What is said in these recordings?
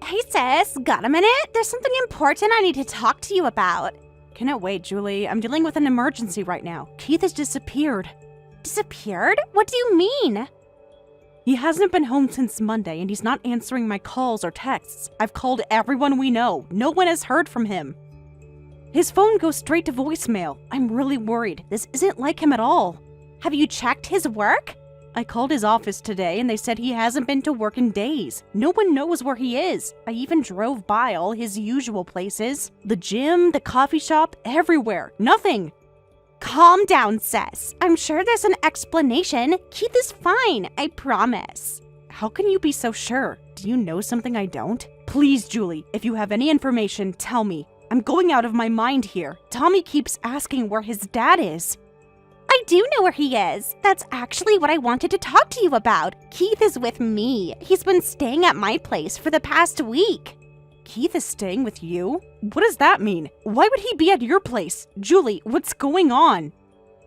Hey sis, got a minute? There's something important I need to talk to you about. Cannot wait, Julie. I'm dealing with an emergency right now. Keith has disappeared. Disappeared? What do you mean? He hasn't been home since Monday, and he's not answering my calls or texts. I've called everyone we know. No one has heard from him. His phone goes straight to voicemail. I'm really worried. This isn't like him at all. Have you checked his work? I called his office today, and they said he hasn't been to work in days. No one knows where he is. I even drove by all his usual places. The gym, the coffee shop, everywhere. Nothing. Calm down, sis. I'm sure there's an explanation. Keith is fine, I promise. How can you be so sure? Do you know something I don't? Please, Julie, if you have any information, tell me. I'm going out of my mind here. Tommy keeps asking where his dad is. I do know where he is. That's actually what I wanted to talk to you about. Keith is with me. He's been staying at my place for the past week. Keith is staying with you? What does that mean? Why would he be at your place? Julie, what's going on?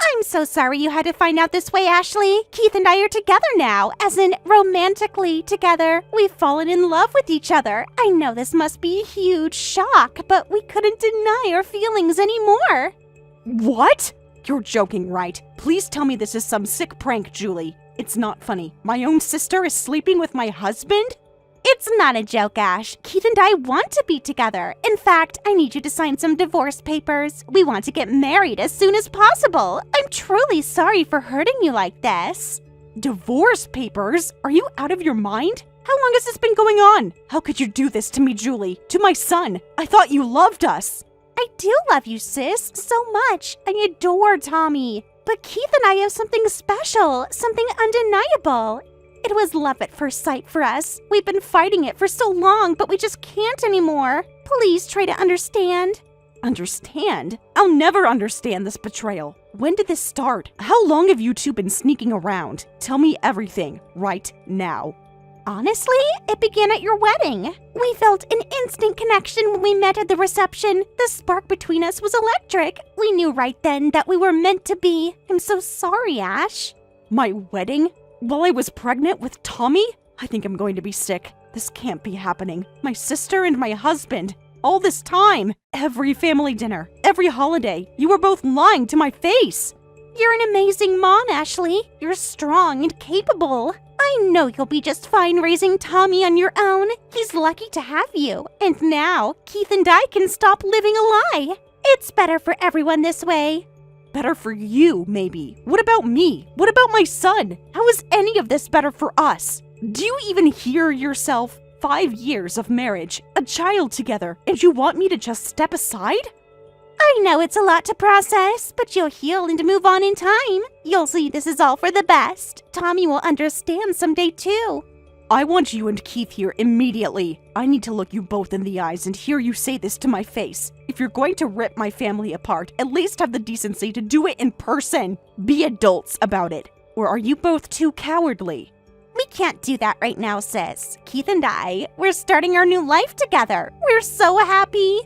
I'm so sorry you had to find out this way, Ashley. Keith and I are together now, as in romantically together. We've fallen in love with each other. I know this must be a huge shock, but we couldn't deny our feelings anymore. What? You're joking, right? Please tell me this is some sick prank, Julie. It's not funny. My own sister is sleeping with my husband? It's not a joke, Ash. Keith and I want to be together. In fact, I need you to sign some divorce papers. We want to get married as soon as possible. I'm truly sorry for hurting you like this. Divorce papers? Are you out of your mind? How long has this been going on? How could you do this to me, Julie? To my son? I thought you loved us. I do love you, sis, so much. I adore Tommy. But Keith and I have something special, something undeniable. It was love at first sight for us. We've been fighting it for so long, but we just can't anymore. Please try to understand. Understand? I'll never understand this betrayal. When did this start? How long have you two been sneaking around? Tell me everything, right now. Honestly, it began at your wedding. We felt an instant connection when we met at the reception. The spark between us was electric. We knew right then that we were meant to be. I'm so sorry, Ash. My wedding? While I was pregnant with Tommy? I think I'm going to be sick. This can't be happening. My sister and my husband. All this time. Every family dinner. Every holiday. You were both lying to my face. You're an amazing mom, Ashley. You're strong and capable. I know you'll be just fine raising Tommy on your own. He's lucky to have you. And now, Keith and I can stop living a lie. It's better for everyone this way. Better for you, maybe. What about me? What about my son? How is any of this better for us? Do you even hear yourself? 5 years of marriage, a child together, and you want me to just step aside? I know it's a lot to process, but you'll heal and move on in time. You'll see this is all for the best. Tommy will understand someday too. I want you and Keith here immediately. I need to look you both in the eyes and hear you say this to my face. If you're going to rip my family apart, at least have the decency to do it in person. Be adults about it. Or are you both too cowardly? We can't do that right now, sis. Keith and we're starting our new life together. We're so happy.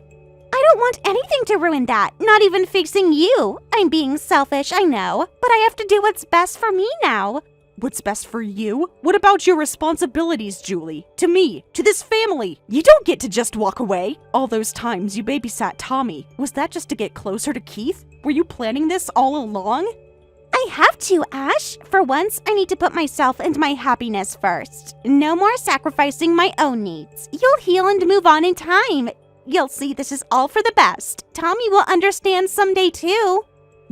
I don't want anything to ruin that, not even fixing you. I'm being selfish, I know, but I have to do what's best for me now. What's best for you? What about your responsibilities, Julie? To me, to this family? You don't get to just walk away. All those times you babysat Tommy, was that just to get closer to Keith? Were you planning this all along? I have to, Ash. For once, I need to put myself and my happiness first. No more sacrificing my own needs. You'll heal and move on in time. You'll see this is all for the best. Tommy will understand someday too.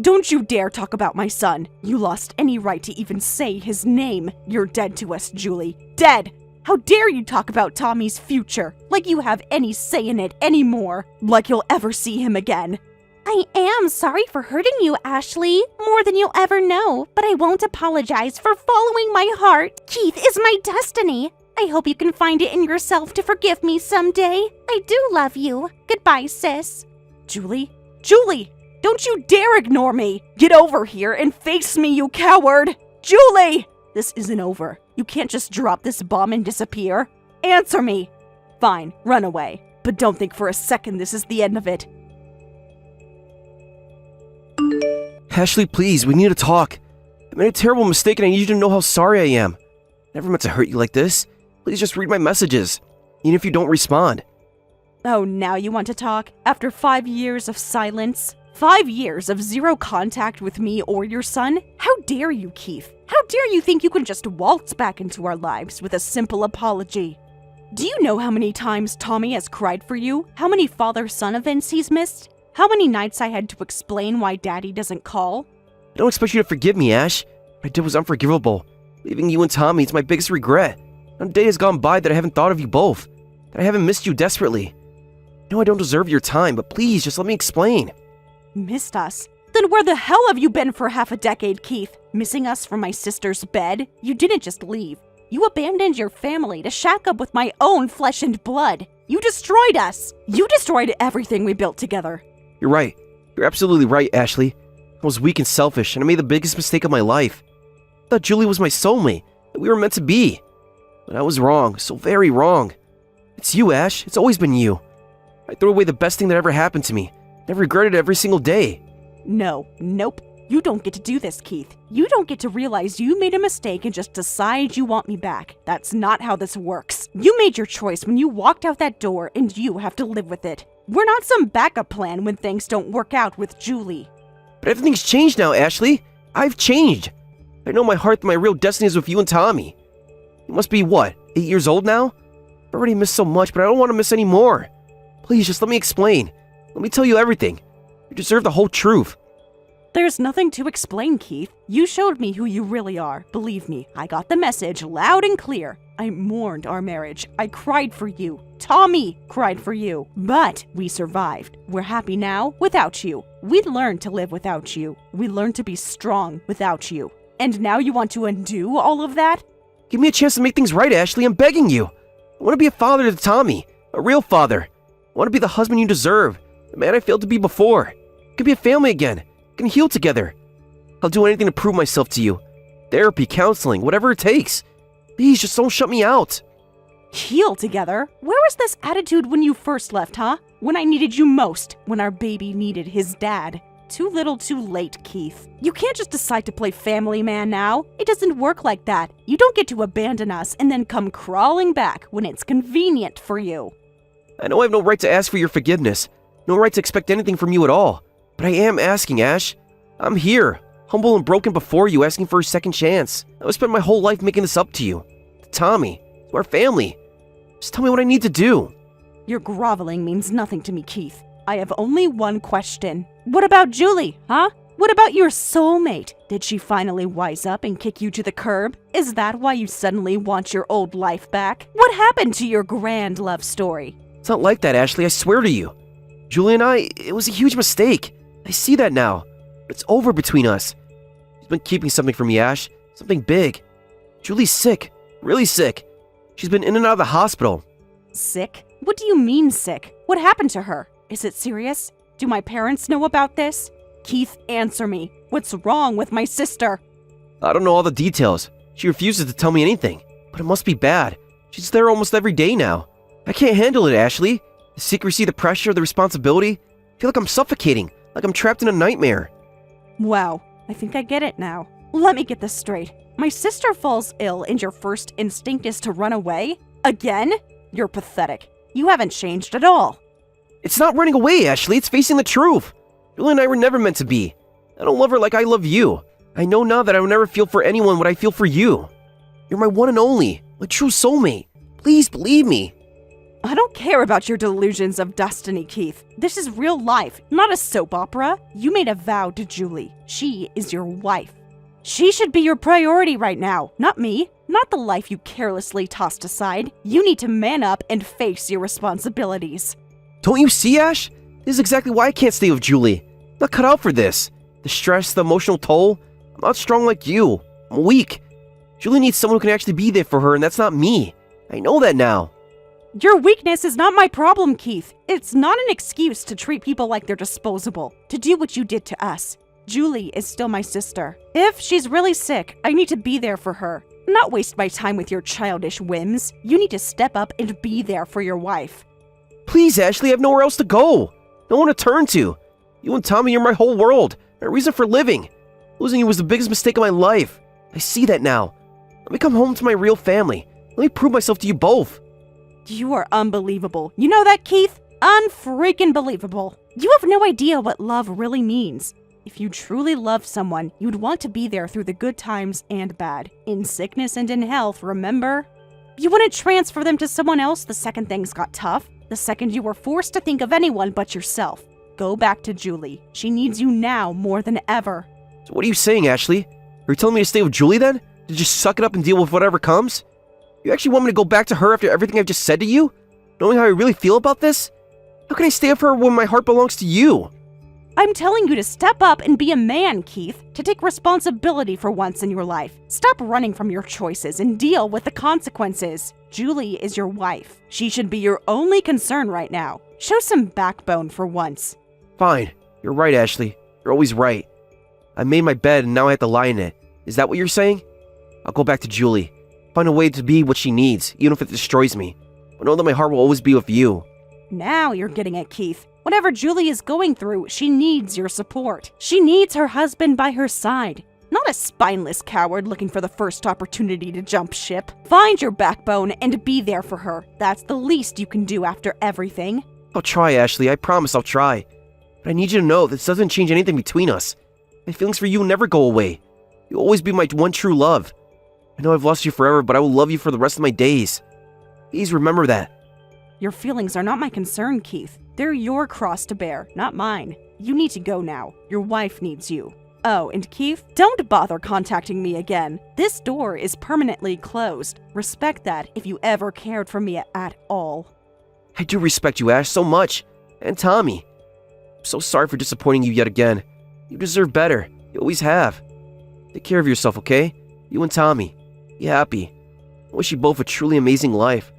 Don't you dare talk about my son. You lost any right to even say his name. You're dead to us, Julie. Dead! How dare you talk about Tommy's future? Like you have any say in it anymore. Like you'll ever see him again. I am sorry for hurting you, Ashley. More than you'll ever know. But I won't apologize for following my heart. Keith is my destiny. I hope you can find it in yourself to forgive me someday. I do love you. Goodbye, sis. Julie? Julie! Don't you dare ignore me! Get over here and face me, you coward! Julie! This isn't over. You can't just drop this bomb and disappear. Answer me! Fine, run away. But don't think for a second this is the end of it. Ashley, please, we need to talk. I made a terrible mistake and I need you to know how sorry I am. Never meant to hurt you like this. Please just read my messages. even if you don't respond. Oh, now you want to talk? After 5 years of silence? 5 years of zero contact with me or your son? How dare you, Keith? How dare you think you can just waltz back into our lives with a simple apology? Do you know how many times Tommy has cried for you? How many father-son events he's missed? How many nights I had to explain why Daddy doesn't call? I don't expect you to forgive me, Ash. What I did was unforgivable. Leaving you and Tommy is my biggest regret. Not a day has gone by that I haven't thought of you both, that I haven't missed you desperately. I know I don't deserve your time, but please, just let me explain. Missed us? Then where the hell have you been for half a decade, Keith? Missing us from my sister's bed? You didn't just leave. You abandoned your family to shack up with my own flesh and blood. You destroyed us. You destroyed everything we built together. You're right. You're absolutely right, Ashley. I was weak and selfish, and I made the biggest mistake of my life. I thought Julie was my soulmate, that we were meant to be. But I was wrong, so very wrong. It's you, Ash. It's always been you. I threw away the best thing that ever happened to me. I've regretted it every single day. Nope. You don't get to do this, Keith. You don't get to realize you made a mistake and just decide you want me back. That's not how this works. You made your choice when you walked out that door, and you have to live with it. We're not some backup plan when things don't work out with Julie. But everything's changed now, Ashley. I've changed. I know in my heart that my real destiny is with you and Tommy. You must be, what, 8 years old now? I've already missed so much, but I don't want to miss any more. Please, just let me explain. Let me tell you everything. You deserve the whole truth. There's nothing to explain, Keith. You showed me who you really are. Believe me, I got the message loud and clear. I mourned our marriage. I cried for you. Tommy cried for you. But we survived. We're happy now without you. We learned to live without you. We learned to be strong without you. And now you want to undo all of that? Give me a chance to make things right, Ashley. I'm begging you. I want to be a father to Tommy. A real father. I want to be the husband you deserve. The man I failed to be before. We can be a family again. We can heal together. I'll do anything to prove myself to you. Therapy, counseling, whatever it takes. Please, just don't shut me out. Heal together? Where was this attitude when you first left, huh? When I needed you most. When our baby needed his dad. Too little too late, Keith. You can't just decide to play family man now. It doesn't work like that. You don't get to abandon us and then come crawling back when it's convenient for you. I know I have no right to ask for your forgiveness. No right to expect anything from you at all. But I am asking, Ash. I'm here, humble and broken before you, asking for a second chance. I've spent my whole life making this up to you. To Tommy. To our family. Just tell me what I need to do. Your groveling means nothing to me, Keith. I have only one question. What about Julie, huh? What about your soulmate? Did she finally wise up and kick you to the curb? Is that why you suddenly want your old life back? What happened to your grand love story? It's not like that, Ashley, I swear to you. Julie and I, it was a huge mistake. I see that now. It's over between us. She's been keeping something from me, Ash. Something big. Julie's sick. Really sick. She's been in and out of the hospital. Sick? What do you mean sick? What happened to her? Is it serious? Do my parents know about this? Keith, answer me. What's wrong with my sister? I don't know all the details. She refuses to tell me anything. But it must be bad. She's there almost every day now. I can't handle it, Ashley. The secrecy, the pressure, the responsibility. I feel like I'm suffocating. Like I'm trapped in a nightmare. Wow, I think I get it now. Let me get this straight. My sister falls ill and your first instinct is to run away? Again? You're pathetic. You haven't changed at all. It's not running away, Ashley. It's facing the truth. Julie and I were never meant to be. I don't love her like I love you. I know now that I will never feel for anyone what I feel for you. You're my one and only, my true soulmate. Please believe me. I don't care about your delusions of destiny, Keith. This is real life, not a soap opera. You made a vow to Julie. She is your wife. She should be your priority right now, not me. Not the life you carelessly tossed aside. You need to man up and face your responsibilities. Don't you see, Ash? This is exactly why I can't stay with Julie. I'm not cut out for this. The stress, the emotional toll. I'm not strong like you. I'm weak. Julie needs someone who can actually be there for her, and that's not me. I know that now. Your weakness is not my problem, Keith. It's not an excuse to treat people like they're disposable, to do what you did to us. Julie is still my sister. If she's really sick, I need to be there for her. Not waste my time with your childish whims. You need to step up and be there for your wife. Please, Ashley, I have nowhere else to go. No one to turn to. You and Tommy are my whole world. My reason for living. Losing you was the biggest mistake of my life. I see that now. Let me come home to my real family. Let me prove myself to you both. You are unbelievable. You know that, Keith? Unfreaking believable. You have no idea what love really means. If you truly love someone, you'd want to be there through the good times and bad. In sickness and in health, remember? You wouldn't transfer them to someone else the second things got tough. The second you were forced to think of anyone but yourself. Go back to Julie. She needs you now more than ever. So what are you saying, Ashley? Are you telling me to stay with Julie then? To just suck it up and deal with whatever comes? You actually want me to go back to her after everything I've just said to you? Knowing how I really feel about this? How can I stay with her when my heart belongs to you? I'm telling you to step up and be a man, Keith. To take responsibility for once in your life. Stop running from your choices and deal with the consequences. Julie is your wife. She should be your only concern right now. Show some backbone for once. Fine. You're right, Ashley. You're always right. I made my bed and now I have to lie in it. Is that what you're saying? I'll go back to Julie. Find a way to be what she needs, even if it destroys me. But know that my heart will always be with you. Now you're getting it, Keith. Whatever Julie is going through, she needs your support. She needs her husband by her side. Not a spineless coward looking for the first opportunity to jump ship. Find your backbone and be there for her. That's the least you can do after everything. I'll try, Ashley. I promise I'll try. But I need you to know this doesn't change anything between us. My feelings for you will never go away. You'll always be my one true love. I know I've lost you forever, but I will love you for the rest of my days. Please remember that. Your feelings are not my concern, Keith. They're your cross to bear, not mine. You need to go now. Your wife needs you. Oh, and Keith, don't bother contacting me again. This door is permanently closed. Respect that if you ever cared for me at all. I do respect you, Ash, so much. And Tommy. I'm so sorry for disappointing you yet again. You deserve better. You always have. Take care of yourself, okay? You and Tommy. Be happy. I wish you both a truly amazing life.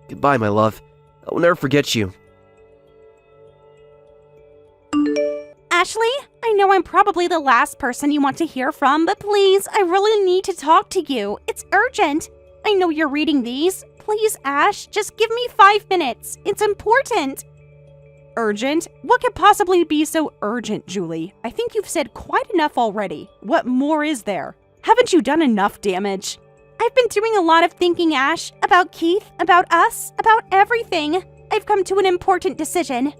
Goodbye, my love. I will never forget you. Ashley, I know I'm probably the last person you want to hear from, but please, I really need to talk to you. It's urgent. I know you're reading these. Please, Ash, just give me 5 minutes. It's important. Urgent? What could possibly be so urgent, Julie? I think you've said quite enough already. What more is there? Haven't you done enough damage? I've been doing a lot of thinking, Ash, about Keith, about us, about everything. I've come to an important decision.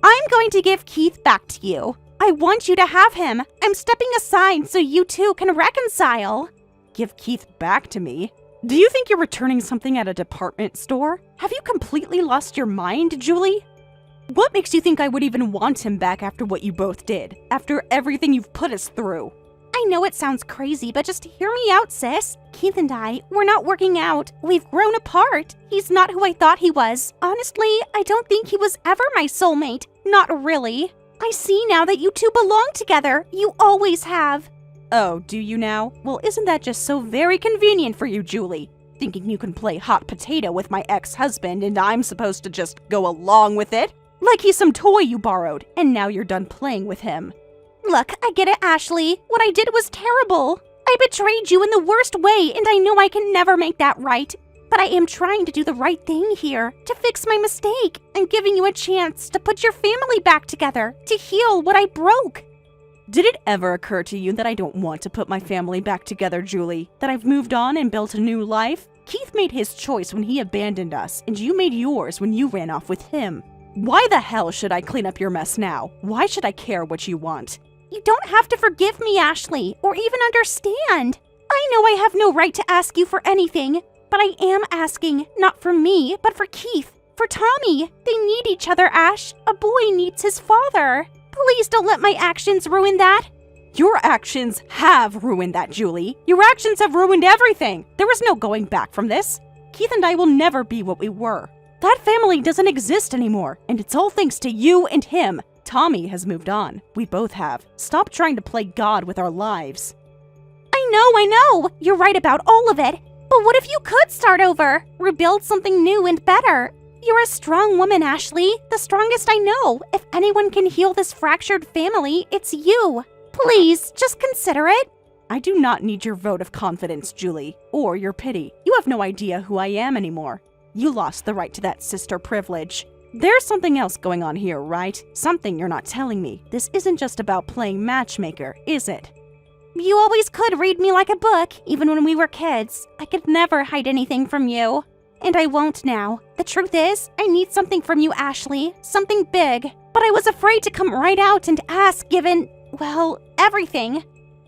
I'm going to give Keith back to you. I want you to have him. I'm stepping aside so you two can reconcile. Give Keith back to me? Do you think you're returning something at a department store? Have you completely lost your mind, Julie? What makes you think I would even want him back after what you both did? After everything you've put us through? I know it sounds crazy, but just hear me out, sis. Keith and I, we're not working out. We've grown apart. He's not who I thought he was. Honestly, I don't think he was ever my soulmate. Not really. I see now that you two belong together. You always have. Oh, do you now? Well, isn't that just so very convenient for you, Julie? Thinking you can play hot potato with my ex-husband and I'm supposed to just go along with it? Like he's some toy you borrowed, and now you're done playing with him. Look, I get it, Ashley. What I did was terrible. I betrayed you in the worst way, and I know I can never make that right. But I am trying to do the right thing here, to fix my mistake, and giving you a chance to put your family back together, to heal what I broke. Did it ever occur to you that I don't want to put my family back together, Julie? That I've moved on and built a new life? Keith made his choice when he abandoned us, and you made yours when you ran off with him. Why the hell should I clean up your mess now? Why should I care what you want? You don't have to forgive me, Ashley, or even understand. I know I have no right to ask you for anything, but I am asking, not for me, but for Keith, for Tommy. They need each other, Ash. A boy needs his father. Please don't let my actions ruin that. Your actions have ruined that, Julie. Your actions have ruined everything. There is no going back from this. Keith and I will never be what we were. That family doesn't exist anymore, and it's all thanks to you and him. Tommy has moved on. We both have. Stop trying to play God with our lives. I know. You're right about all of it. But what if you could start over? Rebuild something new and better? You're a strong woman, Ashley. The strongest I know. If anyone can heal this fractured family, it's you. Please, just consider it. I do not need your vote of confidence, Julie, or your pity. You have no idea who I am anymore. You lost the right to that sister privilege. There's something else going on here, right? Something you're not telling me. This isn't just about playing matchmaker, is it? You always could read me like a book, even when we were kids. I could never hide anything from you. and I won't now. The truth is, I need something from you, Ashley. Something big. But I was afraid to come right out and ask given, well, everything.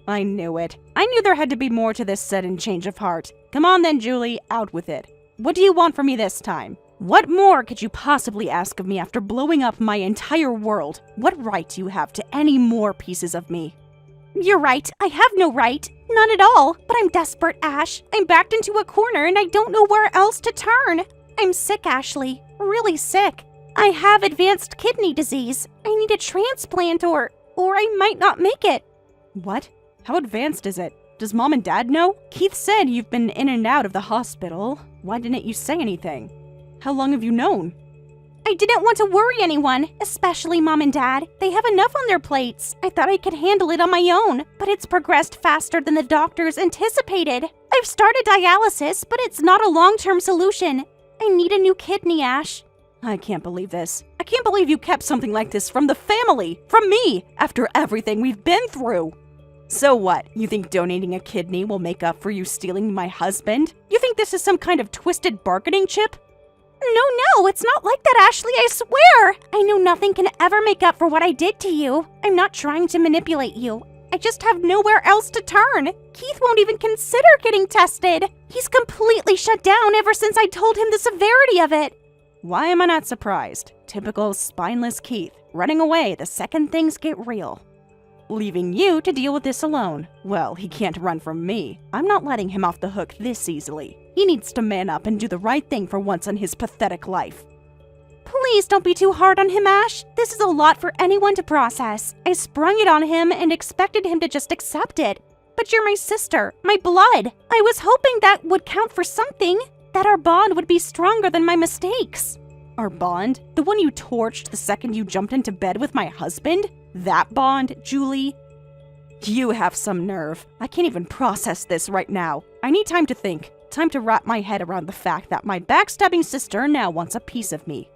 I knew it. I knew there had to be more to this sudden change of heart. Come on then, Julie, out with it. What do you want from me this time? What more could you possibly ask of me after blowing up my entire world? What right do you have to any more pieces of me? You're right. I have no right. None at all. But I'm desperate, Ash. I'm backed into a corner and I don't know where else to turn. I'm sick, Ashley. Really sick. I have advanced kidney disease. I need a transplant or I might not make it. What? How advanced is it? Does Mom and Dad know? Keith said you've been in and out of the hospital. Why didn't you say anything? How long have you known? I didn't want to worry anyone, especially Mom and Dad. They have enough on their plates. I thought I could handle it on my own, but it's progressed faster than the doctors anticipated. I've started dialysis, but it's not a long-term solution. I need a new kidney, Ash. I can't believe this. I can't believe you kept something like this from the family, from me, after everything we've been through. So what? You think donating a kidney will make up for you stealing my husband? You think this is some kind of twisted bargaining chip? No, it's not like that, Ashley, I swear! I know nothing can ever make up for what I did to you. I'm not trying to manipulate you. I just have nowhere else to turn. Keith won't even consider getting tested. He's completely shut down ever since I told him the severity of it. Why am I not surprised? Typical spineless Keith, running away the second things get real. Leaving you to deal with this alone. Well, he can't run from me. I'm not letting him off the hook this easily. He needs to man up and do the right thing for once in his pathetic life. Please don't be too hard on him, Ash. This is a lot for anyone to process. I sprung it on him and expected him to just accept it. But you're my sister, my blood. I was hoping that would count for something, that our bond would be stronger than my mistakes. Our bond? The one you torched the second you jumped into bed with my husband? That bond, Julie? You have some nerve. I can't even process this right now. I need time to think. Time to wrap my head around the fact that my backstabbing sister now wants a piece of me.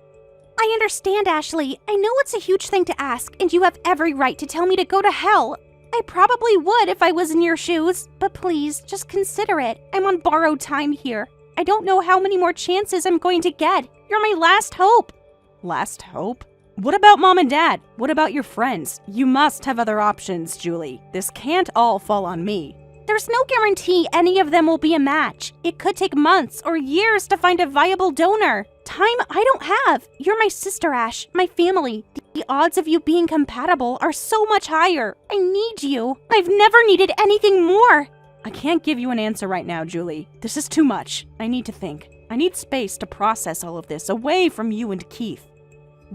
I understand, Ashley. I know it's a huge thing to ask, and you have every right to tell me to go to hell. I probably would if I was in your shoes, but please, just consider it. I'm on borrowed time here. I don't know how many more chances I'm going to get. You're my last hope. Last hope? What about Mom and Dad? What about your friends? You must have other options, Julie. This can't all fall on me. There's no guarantee any of them will be a match. It could take months or years to find a viable donor. Time I don't have. You're my sister, Ash, my family. The odds of you being compatible are so much higher. I need you. I've never needed anything more. I can't give you an answer right now, Julie. This is too much. I need to think. I need space to process all of this away from you and Keith.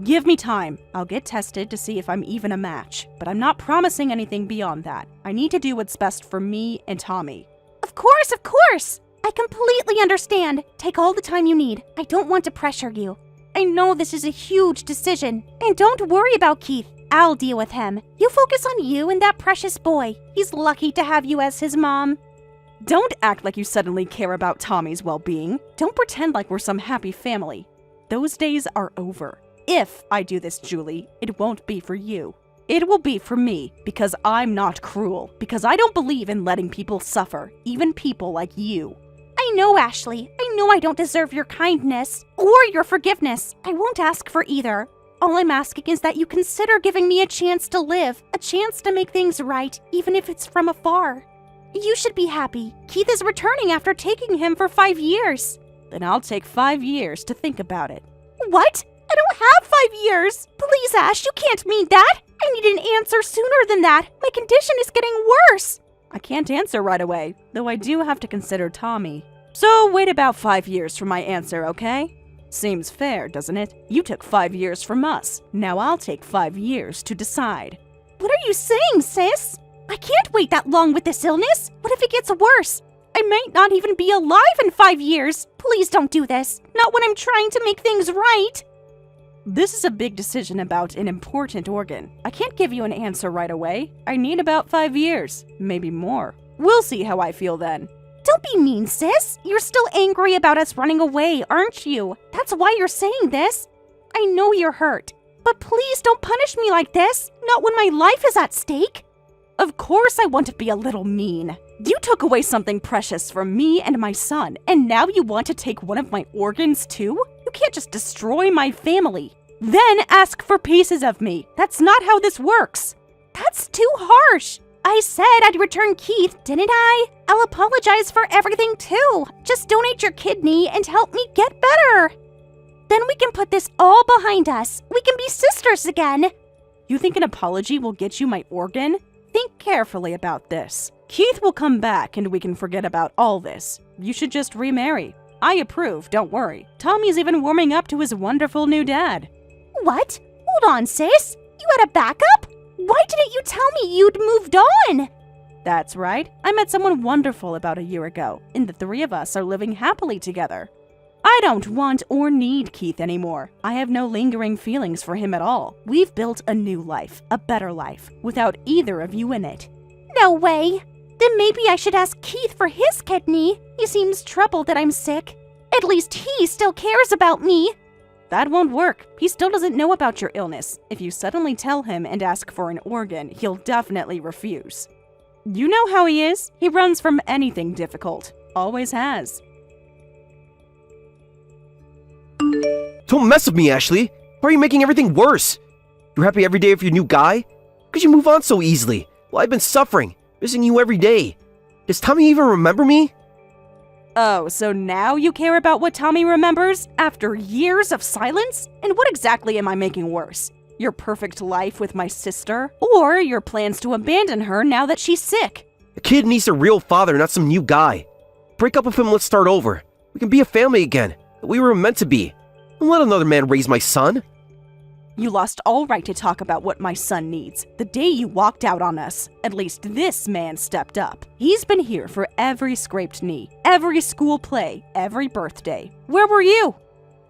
Give me time. I'll get tested to see if I'm even a match, but I'm not promising anything beyond that. I need to do what's best for me and Tommy. Of course! I completely understand. Take all the time you need. I don't want to pressure you. I know this is a huge decision. And don't worry about Keith. I'll deal with him. You focus on you and that precious boy. He's lucky to have you as his mom. Don't act like you suddenly care about Tommy's well-being. Don't pretend like we're some happy family. Those days are over. If I do this, Julie, it won't be for you. It will be for me, because I'm not cruel, because I don't believe in letting people suffer, even people like you. I know, Ashley. I know I don't deserve your kindness or your forgiveness. I won't ask for either. All I'm asking is that you consider giving me a chance to live, a chance to make things right, even if it's from afar. You should be happy. Keith is returning after taking him for 5 years. Then I'll take 5 years to think about it. What? I don't have 5 years! Please, Ash, you can't mean that! I need an answer sooner than that! My condition is getting worse! I can't answer right away, though I do have to consider Tommy. So wait about 5 years for my answer, okay? Seems fair, doesn't it? You took 5 years from us. Now I'll take 5 years to decide. What are you saying, sis? I can't wait that long with this illness! What if it gets worse? I might not even be alive in 5 years! Please don't do this! Not when I'm trying to make things right! This is a big decision about an important organ. I can't give you an answer right away. I need about 5 years, maybe more. We'll see how I feel then. Don't be mean, sis. You're still angry about us running away, aren't you? That's why you're saying this. I know you're hurt, but please don't punish me like this. Not when my life is at stake. Of course I want to be a little mean. You took away something precious from me and my son, and now you want to take one of my organs too? You can't just destroy my family, then ask for pieces of me. That's not how this works. That's too harsh. I said I'd return Keith, didn't I? I'll apologize for everything too. Just donate your kidney and help me get better. Then we can put this all behind us. We can be sisters again. You think an apology will get you my organ? Think carefully about this. Keith will come back and we can forget about all this. You should just remarry. I approve, don't worry. Tommy's even warming up to his wonderful new dad. What? Hold on, sis. You had a backup? Why didn't you tell me you'd moved on? That's right. I met someone wonderful about a year ago, and the three of us are living happily together. I don't want or need Keith anymore. I have no lingering feelings for him at all. We've built a new life, a better life, without either of you in it. No way. Then maybe I should ask Keith for his kidney. He seems troubled that I'm sick. At least he still cares about me. That won't work. He still doesn't know about your illness. If you suddenly tell him and ask for an organ, he'll definitely refuse. You know how he is. He runs from anything difficult. Always has. Don't mess with me, Ashley. Why are you making everything worse? You're happy every day with your new guy? Could you move on so easily? Well, I've been suffering, missing you every day. Does Tommy even remember me? Oh, so now you care about what Tommy remembers after years of silence? And what exactly am I making worse? Your perfect life with my sister? Or your plans to abandon her now that she's sick? A kid needs a real father, not some new guy. Break up with him, let's start over. We can be a family again, that we were meant to be. Don't let another man raise my son. You lost all right to talk about what my son needs the day you walked out on us. At least this man stepped up. He's been here for every scraped knee, every school play, every birthday. Where were you?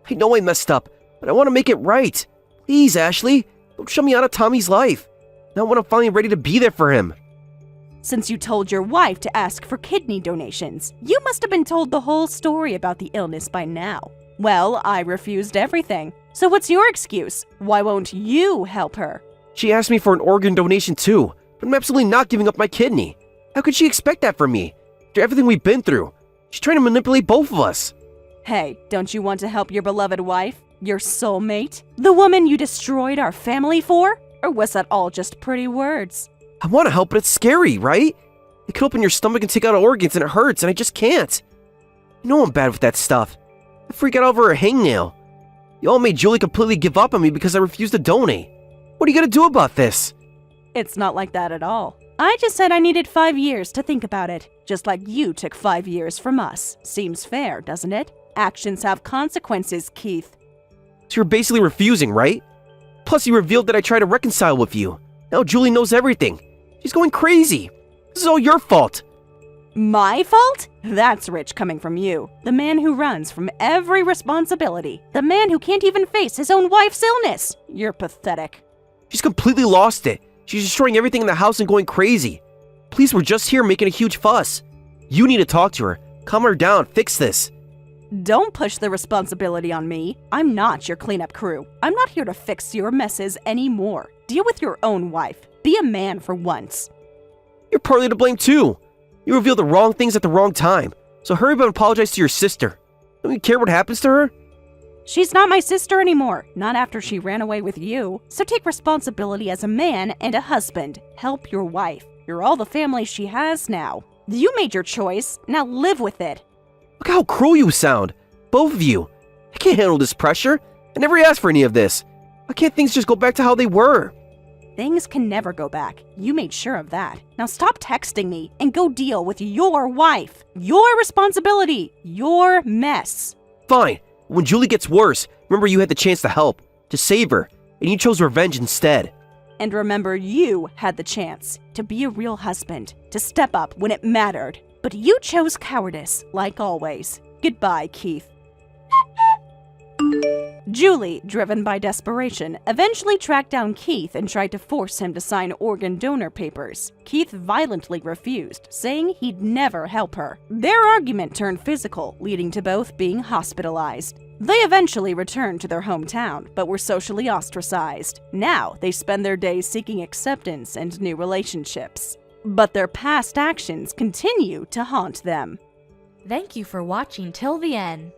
I know I messed up, but I want to make it right. Please, Ashley, don't shut me out of Tommy's life. Not when I'm finally ready to be there for him. Since you told your wife to ask for kidney donations, you must have been told the whole story about the illness by now. Well, I refused everything. So what's your excuse? Why won't you help her? She asked me for an organ donation too, but I'm absolutely not giving up my kidney. How could she expect that from me? After everything we've been through, she's trying to manipulate both of us. Hey, don't you want to help your beloved wife? Your soulmate? The woman you destroyed our family for? Or was that all just pretty words? I want to help, but it's scary, right? It could open your stomach and take out organs and it hurts, and I just can't. You know I'm bad with that stuff. I freak out over a hangnail. You all made Julie completely give up on me because I refused to donate. What are you gonna do about this? It's not like that at all. I just said I needed 5 years to think about it, just like you took 5 years from us. Seems fair, doesn't it? Actions have consequences, Keith. So you're basically refusing, right? Plus you revealed that I tried to reconcile with you. Now Julie knows everything. She's going crazy. This is all your fault. My fault? That's rich coming from you. The man who runs from every responsibility. The man who can't even face his own wife's illness. You're pathetic. She's completely lost it. She's destroying everything in the house and going crazy. Police were just here making a huge fuss. You need to talk to her. Calm her down. Fix this. Don't push the responsibility on me. I'm not your cleanup crew. I'm not here to fix your messes anymore. Deal with your own wife. Be a man for once. You're partly to blame too. You revealed the wrong things at the wrong time. So hurry up and apologize to your sister. Don't you care what happens to her? She's not my sister anymore. Not after she ran away with you. So take responsibility as a man and a husband. Help your wife. You're all the family she has now. You made your choice. Now live with it. Look how cruel you sound. Both of you. I can't handle this pressure. I never asked for any of this. Why can't things just go back to how they were? Things can never go back. You made sure of that. Now stop texting me and go deal with your wife. Your responsibility. Your mess. Fine. When Julie gets worse, remember you had the chance to help, to save her, and you chose revenge instead. And remember you had the chance to be a real husband, to step up when it mattered. But you chose cowardice, like always. Goodbye, Keith. Julie, driven by desperation, eventually tracked down Keith and tried to force him to sign organ donor papers. Keith violently refused, saying he'd never help her. Their argument turned physical, leading to both being hospitalized. They eventually returned to their hometown, but were socially ostracized. Now, they spend their days seeking acceptance and new relationships. but their past actions continue to haunt them. Thank you for watching till the end.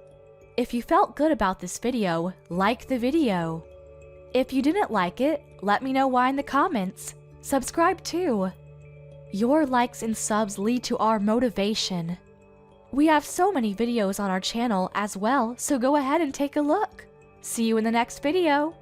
If you felt good about this video, like the video. If you didn't like it, let me know why in the comments. Subscribe too. Your likes and subs lead to our motivation. We have so many videos on our channel as well, so go ahead and take a look. See you in the next video.